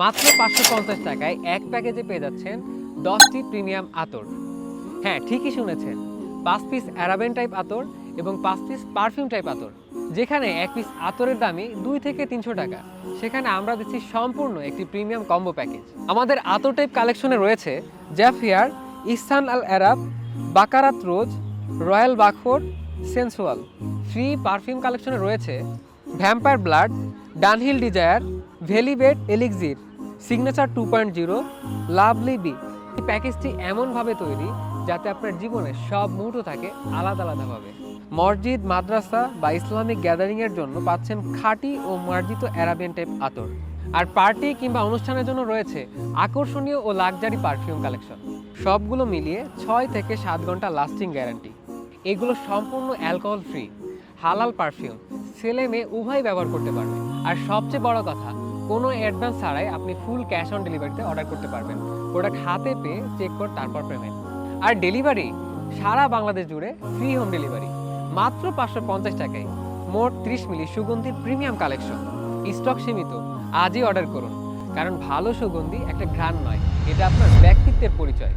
মাত্র 550 টাকায় এক প্যাকেজে পেয়ে যাচ্ছেন 10টি প্রিমিয়াম আতর। হ্যাঁ, ঠিকই শুনেছেন, 5 পিস অ্যারাবেন টাইপ আতর এবং 5 পিস পারফিউম টাইপ আতর। যেখানে এক পিস আতরের দামই 2 থেকে 300 টাকা, সেখানে আমরা দিচ্ছি সম্পূর্ণ একটি প্রিমিয়াম কম্বো প্যাকেজ। আমাদের আতর টাইপ কালেকশনে রয়েছে জ্যাফিয়ার, Ehsan Al Arab, Baccarat Rouge, Royal Bakhoor, sensual. Free perfume কালেকশনে রয়েছে vampire blood, Dunhill desire, velvet elixir, signature 2.0, lovely be. এই প্যাকেজটি এমনভাবে তৈরি যাতে আপনার জীবনে সব মুহূর্ত থাকে আলাদা আলাদাভাবে। মসজিদ, মাদ্রাসা বা ইসলামিক গ্যাদারিংয়ের জন্য পাচ্ছেন খাঁটি ও মার্জিত অ্যারাবিয়ান টাইপ আতর। আর পার্টি কিংবা অনুষ্ঠানের জন্য রয়েছে আকর্ষণীয় ও লাক্সারি পারফিউম কালেকশন। সবগুলো মিলিয়ে 6 থেকে 7 ঘন্টা লাস্টিং গ্যারান্টি। এগুলো সম্পূর্ণ অ্যালকোহল ফ্রি, হালাল পারফিউম, ছেলে মেয়ে উভয় ব্যবহার করতে পারবে। আর সবচেয়ে বড় কথা, কোনো অ্যাডভান্স ছাড়াই আপনি ফুল ক্যাশ অন ডেলিভারিতে অর্ডার করতে পারবেন। প্রোডাক্ট হাতে পেয়ে চেক করে তারপর পেমেন্ট। আর ডেলিভারি সারা বাংলাদেশ জুড়ে ফ্রি হোম ডেলিভারি মাত্র 550 টাকায়। মোট 30 মিলি সুগন্ধির প্রিমিয়াম কালেকশন। স্টক সীমিত, আজই অর্ডার করুন, কারণ ভালো সুগন্ধি একটা ঘ্রাণ নয়, এটা আপনার ব্যক্তিত্বের পরিচয়।